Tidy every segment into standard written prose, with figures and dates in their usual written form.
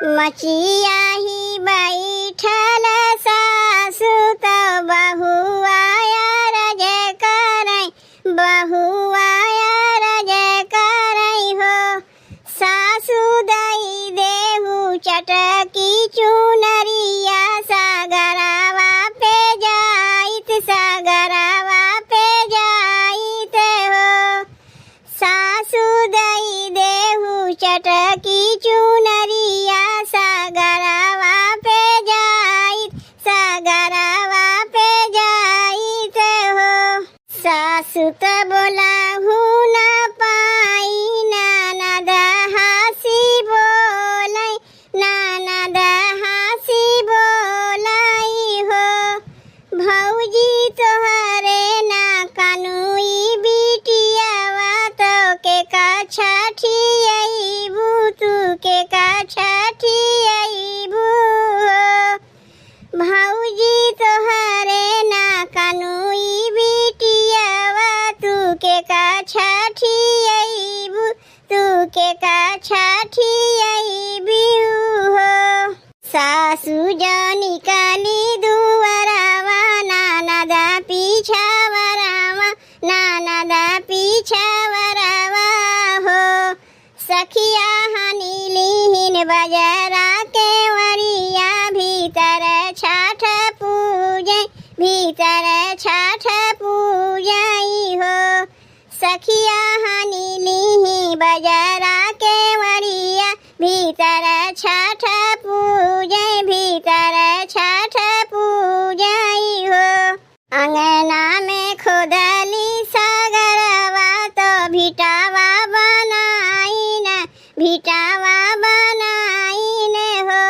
मचिया ही बैठल सासु तो बहुआया रज करई, बहुआया रज करई हो। सासु दई देहु चटकी चुनरिया, सागरवा पे जाइत, सागरवा पे जाइत हो। सासु दई देहु चटकी चुनरिया, सागरवा पे जाइत, सागरवा पे जाइत हो। सासु तो बोलाहु न पाई, ननद हंसी बोलै, ननद हंसी बोलाई हो। भौजी तोहरे ना कानुई बिटियावा, तो के छठियैबू, तू के छठियैबू हो। भौजी तोहरे ना कानुई बिटियावा, तू के छठियैबू, तू के छठियैबू हो। सासु जो निकाली दुअरवा, ननद पीछावरवा, ननद पीछावरवा हो। सखिया हनीलीन बजरा के वरिया, भीतर छठ पूजै, भीतर छठ पूजई हो। सखिया हनीलीन बजरा के वरिया, भीतर छठ पूजै, भीतर छठ पूजई हो। अंगना में खोदली सागरवा, तो भिटावा बनाइन, भिटावा बनाइन हो।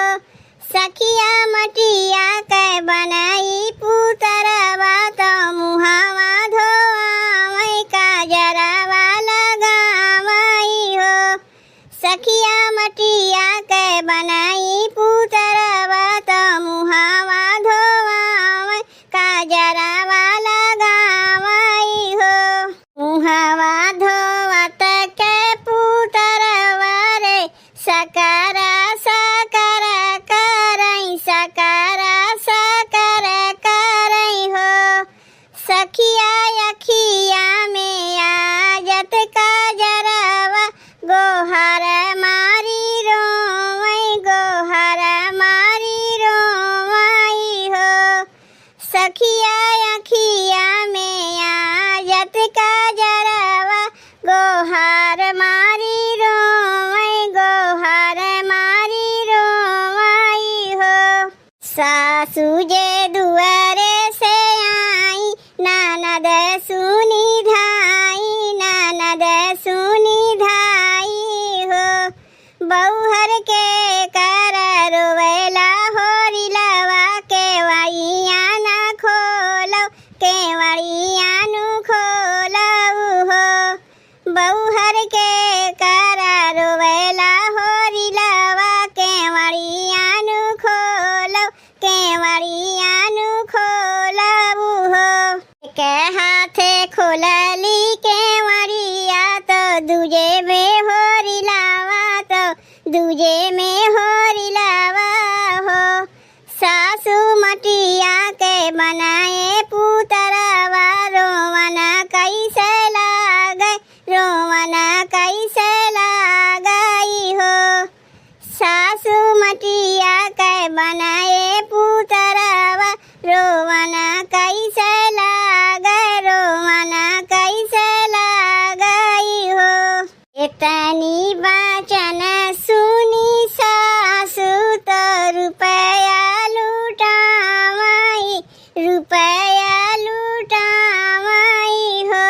सखिया मटिया के बनाई पुतरवा, तो मुहावा धोआवै, काजरवा लगावई हो। सखिया मटिया के बनाई पुतरवा, तो मुहावा धोआवै, काजरवा लगावई हो। मुहावा धोवत के पुतरवा रे, सकरा सकरा करई, सकरा सकरा करई हो। सखिया अखिया में आजत काजरवा, गोहर मारी रोवई, गोहर मारी रोवई हो। सखिया अखिया में आजत काजरवा, गोहर मारी रोवई, गोहर मारी रोवई हो। सासु जे दुआरे से आई, ननद सुनी धाई, ननद सुनी धाई हो। बौहर के कर रोवेला होरिलवा, केवड़िया न खोलो, केवड़िया नु खोलऊ हो। बौहर के कर रोवेला होरिलवा, केवड़िया नु खोलो, केवड़िया नु खोलऊ हो। के हाथे खोलली केवड़िया, तो दूजे में होरिलवा, तो दूजे में होरिलवा हो। सासु मटिया के बनाए पुतरवा, रोवन कैसे लागै, रोवन कैसे लागई हो। सासु मटिया के बनाए पुतरवा, रोवन कैसे लागै, रोवन कैसे लागई हो। इतनी वचन सुनी सासु, तो रुपया लुटावई, रुपया लुटावई हो।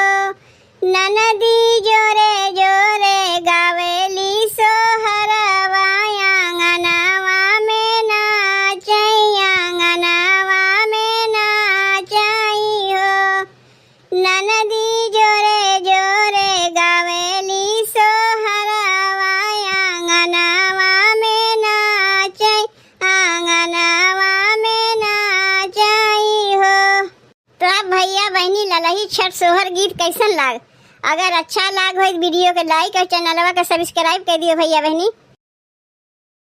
ननदी जोरे जोरे गावेली सोहरवा, आंगनवा में नाचई, आंगनवा में नाचई हो। ननदी जोरे जोरे गावेली सोहरवा, आंगनवा में नाचई, आंगनवा में नाचई हो। तो आप भैया बहनी ललही छठ सोहर गीत कैसन लाग? अगर अच्छा लाग हो वीडियो के लाइक और चैनलवा के सब्सक्राइब कर दियो भैया बहनी।